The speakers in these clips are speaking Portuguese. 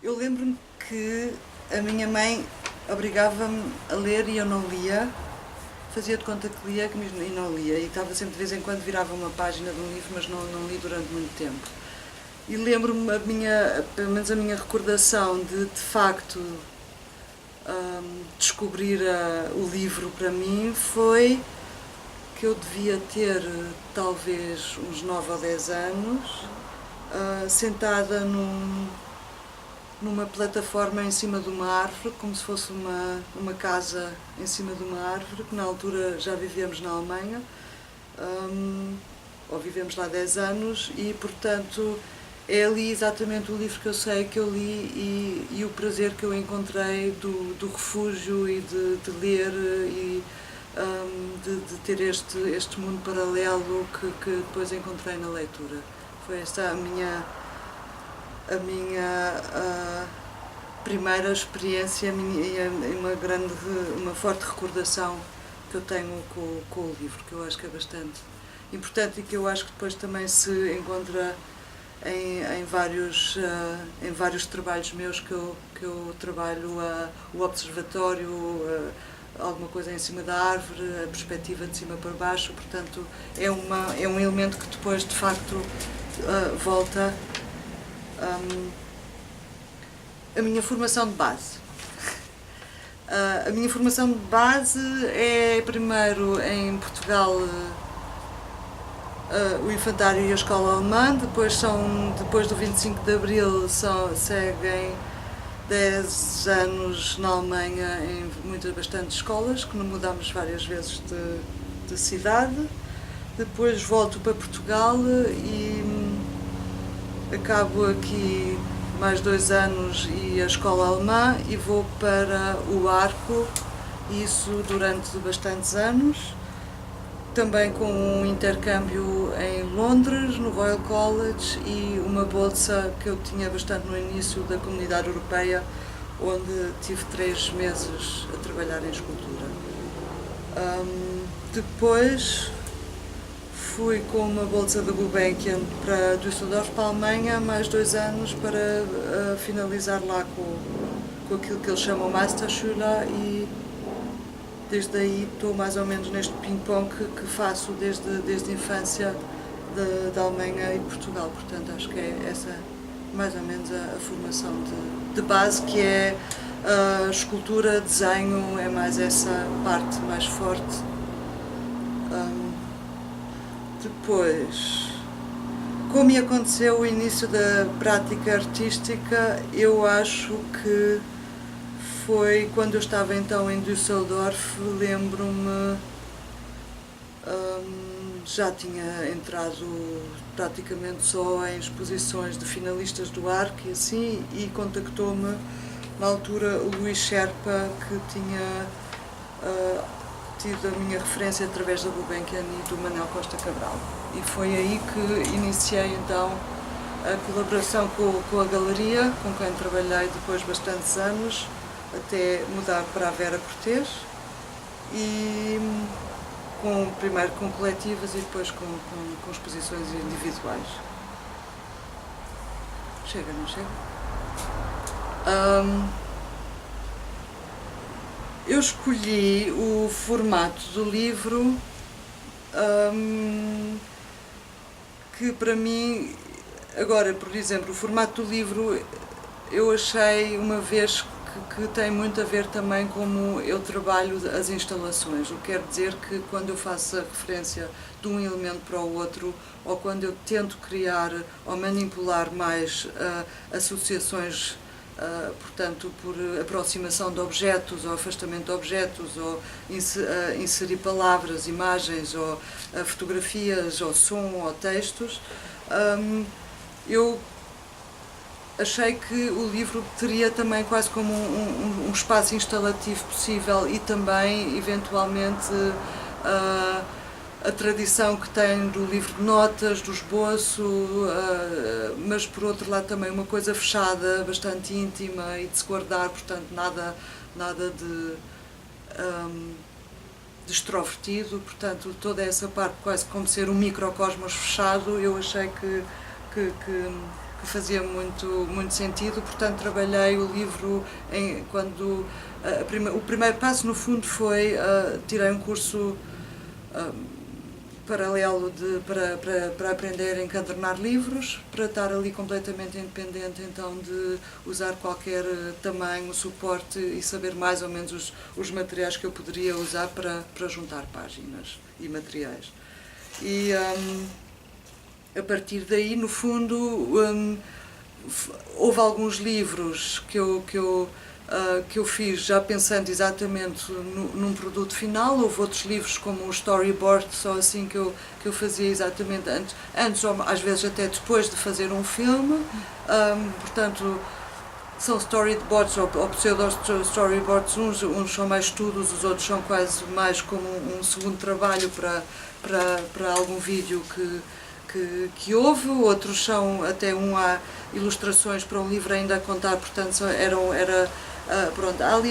Eu lembro-me que a minha mãe obrigava-me a ler e eu não lia. Fazia de conta que lia e não lia. E estava sempre de vez em quando virava uma página de um livro, mas não li durante muito tempo. E lembro-me, pelo menos a minha recordação de facto, descobrir o livro para mim foi que eu devia ter talvez uns 9 ou 10 anos, sentada numa plataforma em cima de uma árvore, como se fosse uma casa em cima de uma árvore, que na altura já vivíamos na Alemanha, ou vivemos lá 10 anos, e portanto é ali exatamente o livro que eu sei que eu li e o prazer que eu encontrei do refúgio e de ler e de ter este mundo paralelo que depois encontrei na leitura. Foi esta a minha primeira experiência e uma forte recordação que eu tenho com o livro, que eu acho que é bastante importante e que eu acho que depois também se encontra em vários trabalhos meus que eu trabalho, o observatório, alguma coisa em cima da árvore, a perspectiva de cima para baixo, portanto é um elemento que depois de facto volta. A minha formação de base. A minha formação de base é primeiro em Portugal o Infantário e a Escola Alemã, depois do 25 de Abril seguem 10 anos na Alemanha em bastantes escolas, que mudámos várias vezes de cidade. Depois volto para Portugal e acabo aqui mais 2 anos e a escola alemã e vou para o Arco, isso durante bastantes anos, também com um intercâmbio em Londres, no Royal College, e uma bolsa que eu tinha bastante no início da Comunidade Europeia, onde tive 3 meses a trabalhar em escultura. Depois fui com uma bolsa da Gulbenkian para Düsseldorf, para a Alemanha, mais 2 anos para finalizar lá com aquilo que eles chamam Meisterschule, e desde aí estou mais ou menos neste ping-pong que faço desde a infância da Alemanha e Portugal. Portanto, acho que é essa mais ou menos a formação de base, que é escultura, desenho, é mais essa parte mais forte. Depois, como me aconteceu o início da prática artística, eu acho que foi quando eu estava então em Düsseldorf. Lembro-me, já tinha entrado praticamente só em exposições de finalistas do Arco e assim, e contactou-me na altura o Luís Sherpa, que tinha tido a minha referência através da Gulbenkian e do Manuel Costa Cabral. E foi aí que iniciei então a colaboração com a galeria, com quem trabalhei depois bastantes anos, até mudar para a Vera Cortês, e primeiro com coletivas e depois com exposições individuais. Chega, não chega? Eu escolhi o formato do livro que para mim, agora, por exemplo, o formato do livro eu achei uma vez que tem muito a ver também como eu trabalho as instalações. O que quer dizer que quando eu faço a referência de um elemento para o outro, ou quando eu tento criar ou manipular mais associações, portanto, por aproximação de objetos, ou afastamento de objetos, ou inserir palavras, imagens, ou fotografias, ou som, ou textos, eu achei que o livro teria também quase como um espaço instalativo possível, e também, eventualmente, a tradição que tem do livro de notas, do esboço, mas por outro lado também uma coisa fechada, bastante íntima e de se guardar, portanto nada de extrovertido, portanto toda essa parte quase como ser um microcosmos fechado, eu achei que fazia muito sentido, portanto trabalhei o livro quando o primeiro passo no fundo foi tirei um curso paralelo para aprender a encadernar livros, para estar ali completamente independente, então de usar qualquer tamanho, suporte e saber mais ou menos os materiais que eu poderia usar para juntar páginas e materiais. E a partir daí, no fundo, houve alguns livros que eu fiz já pensando exatamente num produto final. Houve outros livros como o storyboard, só assim que eu fazia exatamente antes ou às vezes até depois de fazer um filme. Portanto, são storyboards ou pseudo-storyboards, uns são mais estudos, os outros são quase mais como um segundo trabalho para algum vídeo que houve, outros são até há ilustrações para um livro ainda a contar, portanto pronto, há ali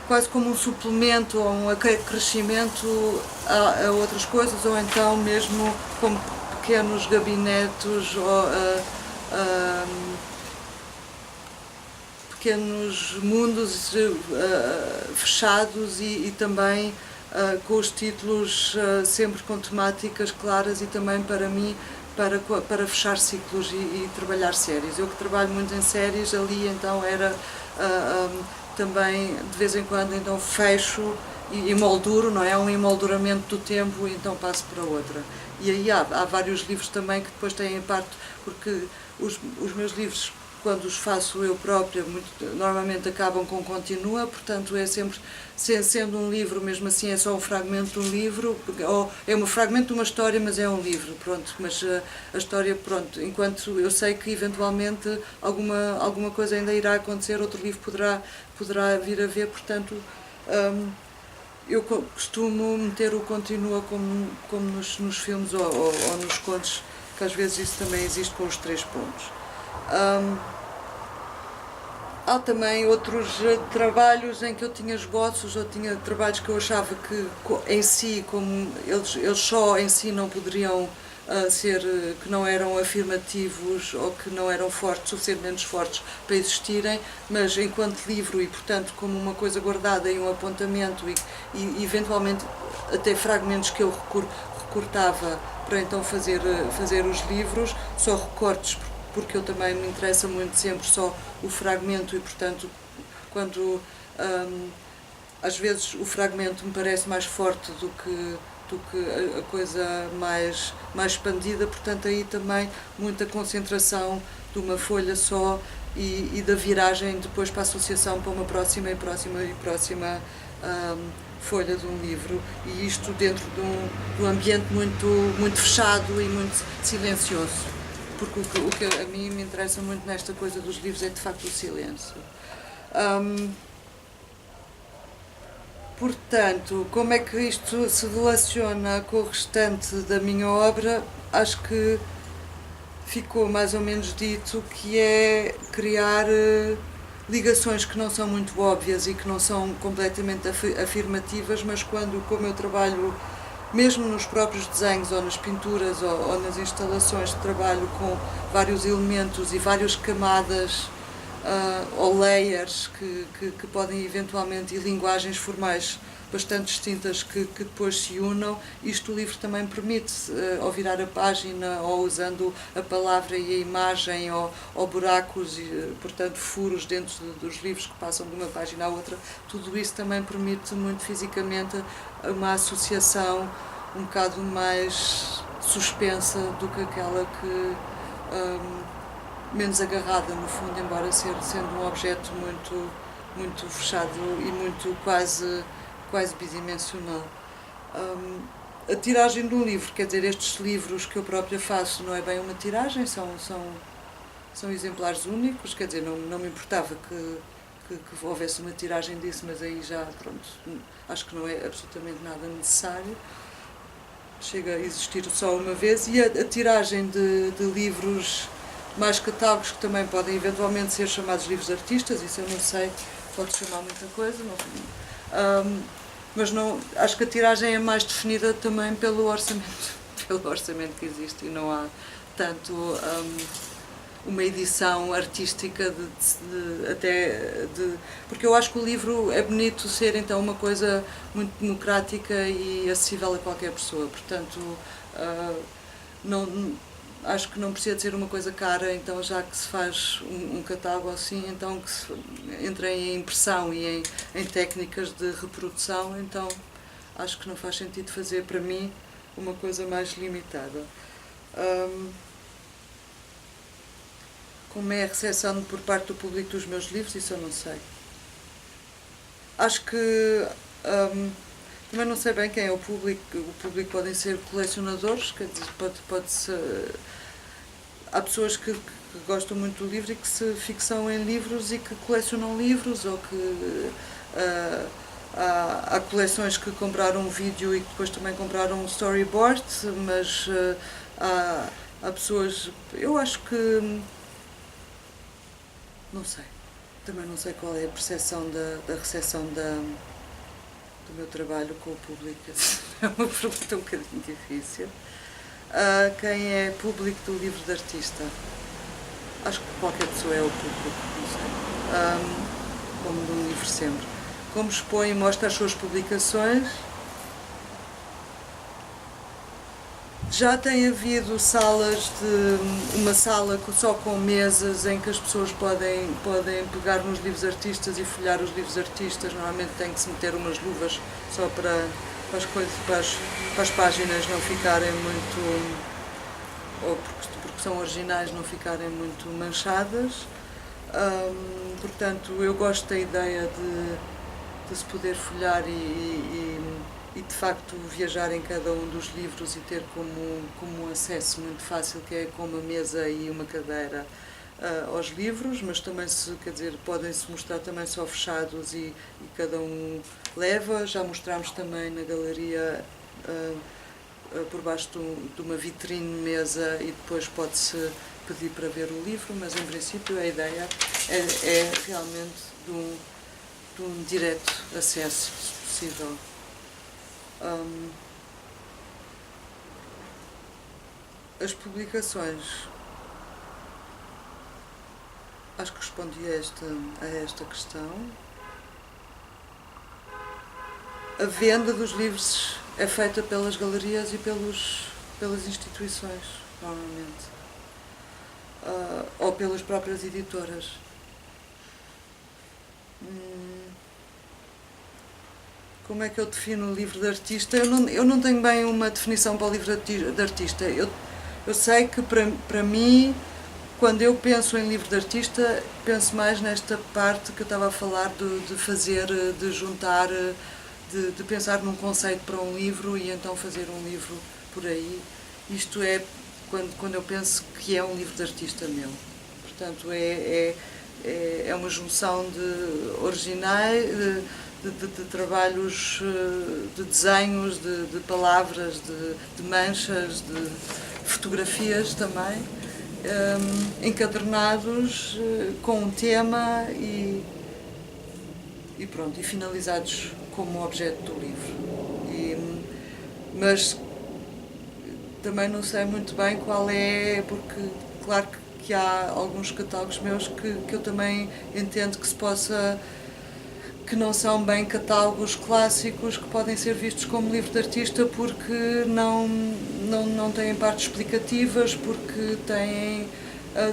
quase como um suplemento ou um acrescimento a outras coisas, ou então mesmo como pequenos gabinetes ou pequenos mundos fechados e também com os títulos sempre com temáticas claras e também para mim para fechar ciclos e trabalhar séries. Eu que trabalho muito em séries, ali então era também de vez em quando então fecho e emolduro, não é? Um emolduramento do tempo e então passo para outra. E aí há vários livros também que depois têm a parte, porque os meus livros, quando os faço eu própria, normalmente acabam com continua, portanto é sempre, sendo um livro, mesmo assim é só um fragmento de um livro, ou é um fragmento de uma história, mas é um livro, pronto, mas a história, pronto, enquanto eu sei que eventualmente alguma coisa ainda irá acontecer, outro livro poderá vir a ver, portanto eu costumo meter o continua como nos filmes ou nos contos, que às vezes isso também existe com os 3 pontos. Há também outros trabalhos em que eu tinha esboços, ou tinha trabalhos que eu achava que em si, como eles só em si não poderiam ser, que não eram afirmativos ou que não eram suficientemente fortes para existirem, mas enquanto livro e portanto como uma coisa guardada e um apontamento e eventualmente até fragmentos que eu recortava para então fazer os livros, só recortes, porque eu também me interessa muito sempre só o fragmento e, portanto, quando às vezes o fragmento me parece mais forte do que a coisa mais expandida, portanto aí também muita concentração de uma folha só e da viragem depois para a associação para uma próxima folha de um livro, e isto dentro de um ambiente muito fechado e muito silencioso. Porque o que a mim me interessa muito nesta coisa dos livros é de facto o silêncio. Portanto, como é que isto se relaciona com o restante da minha obra? Acho que ficou mais ou menos dito, que é criar ligações que não são muito óbvias e que não são completamente afirmativas, mas como eu trabalho mesmo nos próprios desenhos ou nas pinturas ou nas instalações de trabalho com vários elementos e várias camadas ou layers que podem eventualmente, e linguagens formais bastante distintas que depois se unam, isto o livro também permite, ao virar a página ou usando a palavra e a imagem ou buracos e, portanto, furos dentro dos livros que passam de uma página à outra, tudo isso também permite muito fisicamente uma associação um bocado mais suspensa do que aquela que menos agarrada no fundo, embora sendo um objeto muito fechado e muito quase bidimensional. A tiragem de um livro, quer dizer, estes livros que eu própria faço não é bem uma tiragem, são exemplares únicos, quer dizer, não me importava que houvesse uma tiragem disso, mas aí já, pronto, acho que não é absolutamente nada necessário, chega a existir só uma vez. E a tiragem de livros mais catálogos, que também podem eventualmente ser chamados livros de artistas, isso eu não sei, pode chamar muita coisa, mas não, acho que a tiragem é mais definida também pelo orçamento que existe, e não há tanto uma edição artística porque eu acho que o livro é bonito ser então uma coisa muito democrática e acessível a qualquer pessoa, portanto não, acho que não precisa de ser uma coisa cara, então já que se faz um catálogo assim, então que se entra em impressão e em técnicas de reprodução, então acho que não faz sentido fazer para mim uma coisa mais limitada. Como é a recepção por parte do público dos meus livros, isso eu não sei. Acho que também não sei bem quem é o público. O público podem ser colecionadores, quer dizer, pode-se. Há pessoas que gostam muito do livro e que se fixam em livros e que colecionam livros, ou que há coleções que compraram um vídeo e que depois também compraram um storyboard, mas há pessoas. Eu acho que. Não sei. Também não sei qual é a percepção da recepção do meu trabalho com o público. É uma pergunta um bocadinho difícil. Quem é público do livro de artista? Acho que qualquer pessoa é o público, não sei. Como de um livro sempre. Como expõe e mostra as suas publicações. Já tem havido uma sala só com mesas em que as pessoas podem pegar nos livros artistas e folhear os livros artistas. Normalmente tem que se meter umas luvas só para as páginas não ficarem muito, ou porque são originais, não ficarem muito manchadas. Portanto, eu gosto da ideia de se poder folhear e de facto viajar em cada um dos livros e ter como um acesso muito fácil, que é com uma mesa e uma cadeira aos livros, mas também podem-se mostrar também só fechados e cada um leva. Já mostramos também na galeria por baixo de uma vitrine mesa e depois pode-se pedir para ver o livro, mas em princípio a ideia é realmente de um direto acesso, se possível. As publicações, acho que respondi a esta questão. A venda dos livros é feita pelas galerias e pelas instituições, normalmente, ou pelas próprias editoras. Como é que eu defino o livro de artista? Eu não tenho bem uma definição para o livro de artista. Eu sei que para mim, quando eu penso em livro de artista, penso mais nesta parte que eu estava a falar de fazer, de juntar, de pensar num conceito para um livro e então fazer um livro por aí. Isto é quando eu penso que é um livro de artista meu. Portanto, é uma junção de originais, de trabalhos, de desenhos, de palavras, de manchas, de fotografias também, encadernados com um tema e pronto, e finalizados como objeto do livro. Mas também não sei muito bem qual é, porque claro que há alguns catálogos meus que eu também entendo que não são bem catálogos clássicos, que podem ser vistos como livro de artista porque não têm partes explicativas, porque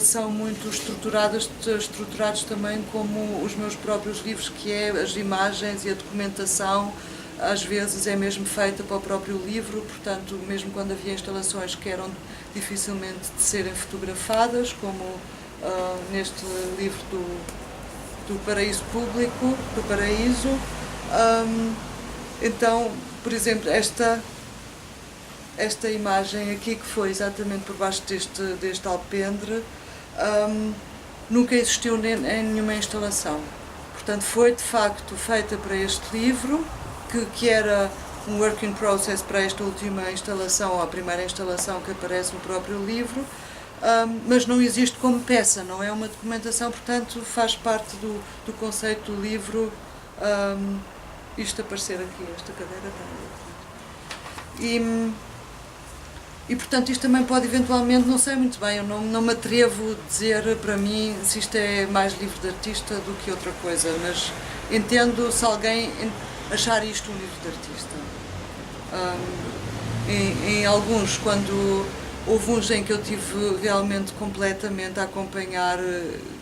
são muito estruturados também como os meus próprios livros, que é as imagens e a documentação, às vezes é mesmo feita para o próprio livro, portanto, mesmo quando havia instalações que eram dificilmente de serem fotografadas, como neste livro do Paraíso Público, do Paraíso. Então, por exemplo, esta imagem aqui, que foi exatamente por baixo deste alpendre, nunca existiu em nenhuma instalação. Portanto, foi de facto feita para este livro, que era um work in process para esta última instalação, ou a primeira instalação que aparece no próprio livro, mas não existe como peça, não é uma documentação, portanto faz parte do conceito do livro, isto aparecer aqui, esta cadeira está aqui. e portanto isto também pode eventualmente, não sei muito bem, eu não me atrevo a dizer para mim se isto é mais livro de artista do que outra coisa, mas entendo se alguém achar isto um livro de artista. Em alguns, quando houve uns em que eu tive realmente completamente a acompanhar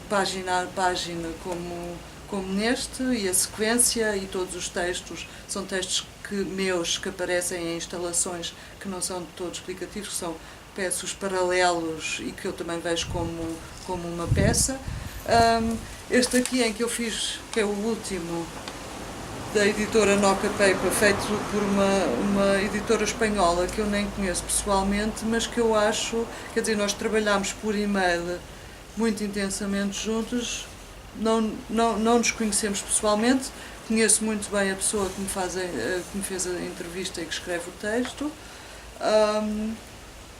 página a página como neste, e a sequência e todos os textos são textos meus que aparecem em instalações que não são de todos explicativos, que são peças paralelos e que eu também vejo como uma peça. Este aqui em que eu fiz, que é o último, da editora Noca Paper, feito por uma editora espanhola que eu nem conheço pessoalmente, mas que eu acho, quer dizer, nós trabalhámos por e-mail muito intensamente juntos, não nos conhecemos pessoalmente, conheço muito bem a pessoa que me fez a entrevista e que escreve o texto,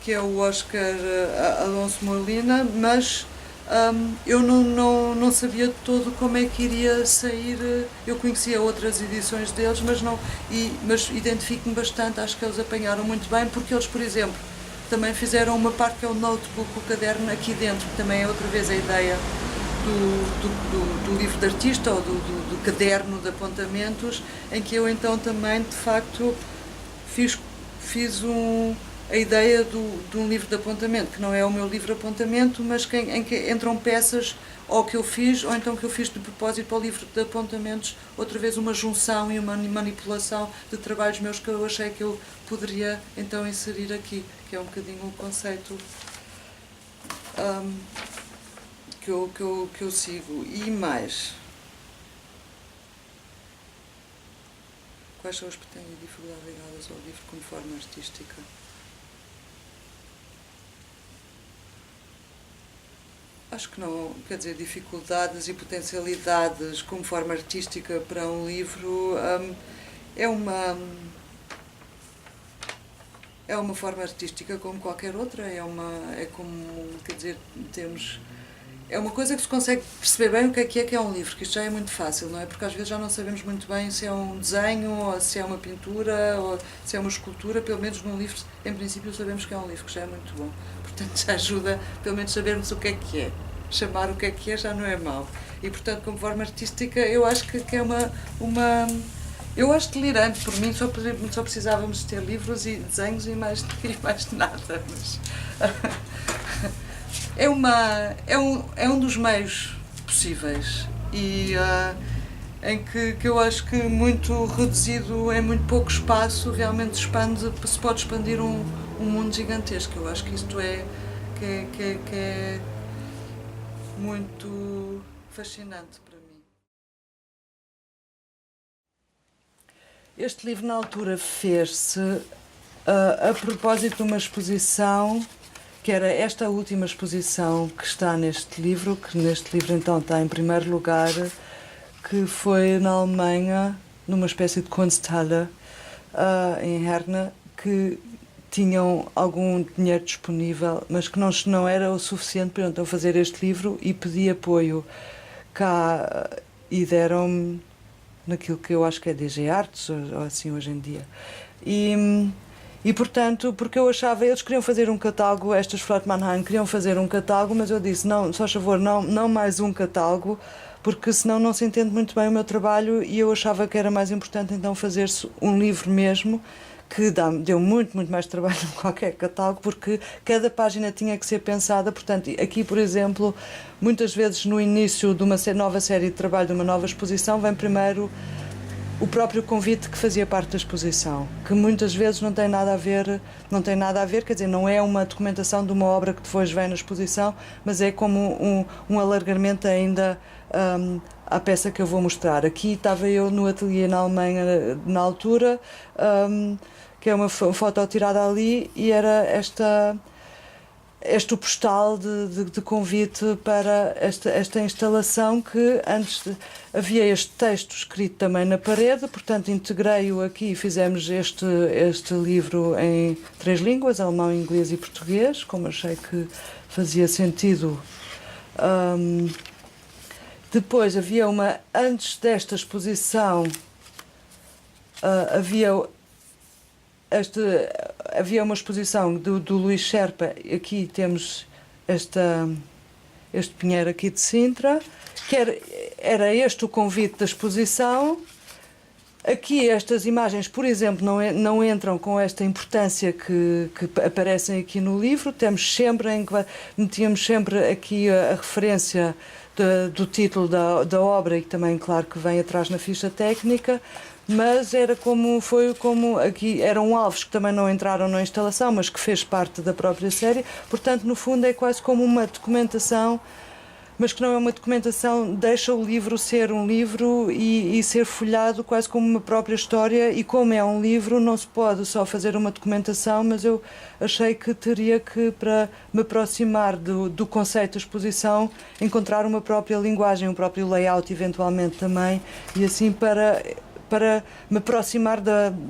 que é o Oscar Alonso Molina, mas eu não sabia de todo como é que iria sair. Eu conhecia outras edições deles, mas identifico-me bastante, acho que eles apanharam muito bem, porque eles, por exemplo, também fizeram uma parte que é o notebook, o caderno aqui dentro, que também é outra vez a ideia do livro de artista ou do caderno de apontamentos, em que eu então também de facto fiz a ideia de um livro de apontamento, que não é o meu livro de apontamento, mas em que entram peças ou que eu fiz, ou então que eu fiz de propósito para o livro de apontamentos, outra vez uma junção e uma manipulação de trabalhos meus que eu achei que eu poderia então inserir aqui, que é um bocadinho o conceito que eu sigo. E mais, quais são as que têm dificuldade ligadas ao livro como forma artística? Acho que não, quer dizer, dificuldades e potencialidades como forma artística para um livro é uma forma artística como qualquer outra, é como, quer dizer, é uma coisa que se consegue perceber bem o que é um livro, que isto já é muito fácil, não é? Porque às vezes já não sabemos muito bem se é um desenho, ou se é uma pintura, ou se é uma escultura. Pelo menos num livro, em princípio, sabemos que é um livro, que já é muito bom. Portanto, já ajuda, pelo menos, sabermos o que é. Chamar o que é já não é mau. E, portanto, como forma artística, eu acho que é eu acho delirante. Por mim, só precisávamos ter livros e desenhos e mais de nada. Mas é um dos meios possíveis e em que eu acho que muito reduzido, em muito pouco espaço, realmente se pode expandir um mundo gigantesco. Eu acho que isto que é muito fascinante para mim. Este livro, na altura, fez-se a propósito de uma exposição, que era esta última exposição que está neste livro, que neste livro então está em primeiro lugar, que foi na Alemanha, numa espécie de Kunsthalle em Herne, que tinham algum dinheiro disponível, mas que não era o suficiente para então fazer este livro, e pedi apoio cá e deram-me naquilo que eu acho que é DG Artes, ou assim hoje em dia. E portanto, porque eu achava, eles queriam fazer um catálogo, estas Frot Mannheim queriam fazer um catálogo, mas eu disse, não, só favor, não mais um catálogo, porque senão não se entende muito bem o meu trabalho, e eu achava que era mais importante então fazer-se um livro mesmo, que deu muito mais trabalho do que qualquer catálogo, porque cada página tinha que ser pensada. Portanto, aqui, por exemplo, muitas vezes no início de uma nova série de trabalho, de uma nova exposição, vem primeiro o próprio convite que fazia parte da exposição, que muitas vezes não tem nada a ver, quer dizer, não é uma documentação de uma obra que depois vem na exposição, mas é como um alargamento ainda à peça que eu vou mostrar. Aqui estava eu no ateliê na Alemanha na altura, que é uma foto tirada ali, e era este postal de convite para esta instalação, que antes havia este texto escrito também na parede, portanto integrei-o aqui e fizemos este livro em 3 línguas, alemão, inglês e português, como achei que fazia sentido. Depois antes desta exposição, havia havia uma exposição do Luís Sherpa, aqui temos este pinheiro aqui de Sintra, que era este o convite da exposição. Aqui estas imagens, por exemplo, não entram com esta importância que aparecem aqui no livro. Metíamos sempre aqui a referência do título da obra, e também, claro, que vem atrás na ficha técnica, mas foi como aqui eram alvos que também não entraram na instalação, mas que fez parte da própria série. Portanto, no fundo, é quase como uma documentação, mas que não é uma documentação, deixa o livro ser um livro e ser folhado quase como uma própria história. E como é um livro, não se pode só fazer uma documentação, mas eu achei que teria que, para me aproximar do conceito da exposição, encontrar uma própria linguagem, um próprio layout eventualmente também, e assim para me aproximar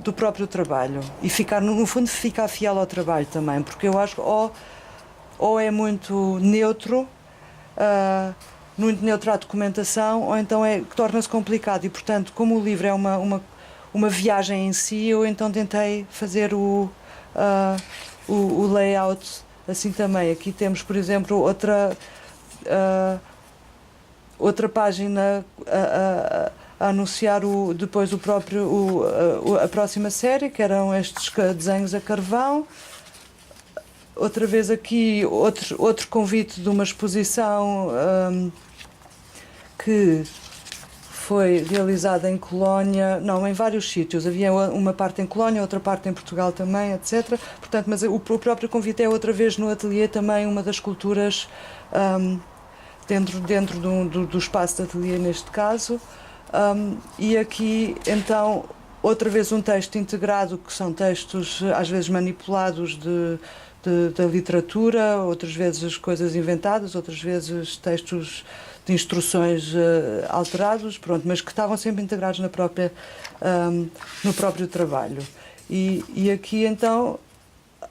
do próprio trabalho e ficar, no fundo, ficar fiel ao trabalho também, porque eu acho que ou é muito neutro, muito neutra a documentação, ou então torna-se complicado. E, portanto, como o livro é uma viagem em si, eu então tentei fazer o layout assim também. Aqui temos, por exemplo, outra página a anunciar depois a próxima série, que eram estes desenhos a carvão. Outra vez aqui outro convite de uma exposição que foi realizada em Colónia, não, em vários sítios. Havia uma parte em Colónia, outra parte em Portugal também, etc. Portanto, mas o próprio convite é outra vez no ateliê também, uma das esculturas dentro do espaço de ateliê neste caso. E aqui então outra vez um texto integrado, que são textos às vezes manipulados da literatura, outras vezes coisas inventadas, outras vezes textos de instruções alterados, pronto, mas que estavam sempre integrados no próprio trabalho. E aqui então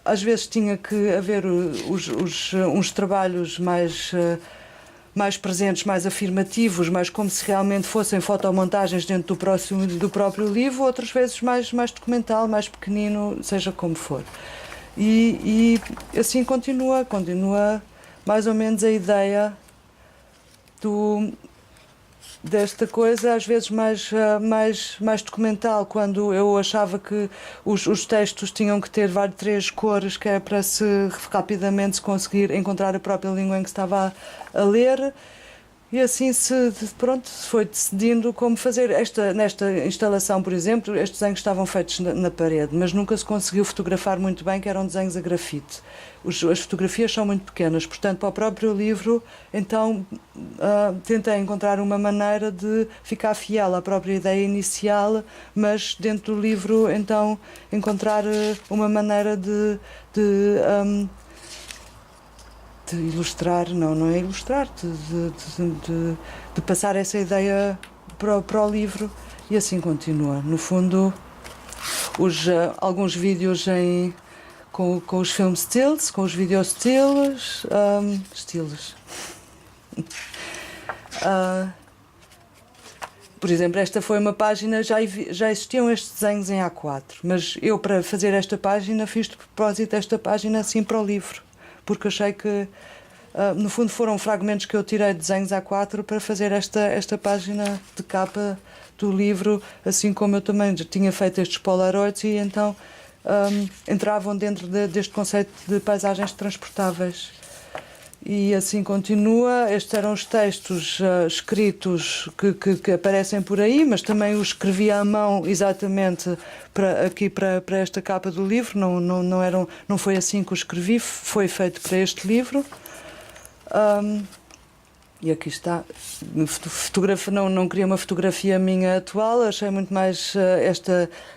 às vezes tinha que haver uns trabalhos mais presentes, mais afirmativos, mais como se realmente fossem fotomontagens dentro do próprio livro, outras vezes mais documental, mais pequenino, seja como for. E assim continua mais ou menos a ideia desta coisa, às vezes mais documental, quando eu achava que os textos tinham que ter 3 cores, que é para rapidamente se conseguir encontrar a própria língua em que se estava a ler. E assim se foi decidindo como fazer. Nesta instalação, por exemplo, estes desenhos estavam feitos na parede, mas nunca se conseguiu fotografar muito bem, que eram desenhos a grafite. As fotografias são muito pequenas, portanto, para o próprio livro, então tentei encontrar uma maneira de ficar fiel à própria ideia inicial, mas dentro do livro, então, encontrar uma maneira de ilustrar, não é ilustrar, de passar essa ideia para o livro, e assim continua. No fundo, alguns vídeos com os film stills, com os video stills, por exemplo, esta foi uma página, já existiam estes desenhos em A4, mas eu, para fazer esta página, fiz de propósito esta página assim para o livro, porque achei que, no fundo, foram fragmentos que eu tirei de desenhos A4 para fazer esta página de capa do livro, assim como eu também já tinha feito estes polaroids, e então entravam dentro deste conceito de paisagens transportáveis. E assim continua. Estes eram os textos escritos que aparecem por aí, mas também os escrevi à mão exatamente para esta capa do livro. Não foi assim que o escrevi, foi feito para este livro. E aqui está. Não queria uma fotografia minha atual, achei muito mais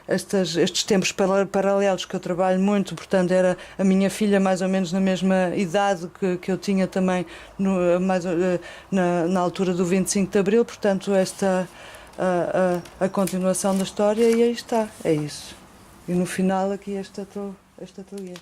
estes tempos paralelos que eu trabalho muito, portanto era a minha filha mais ou menos na mesma idade que eu tinha também na altura do 25 de Abril, portanto a continuação da história, e aí está, é isso. E no final aqui este ateliê.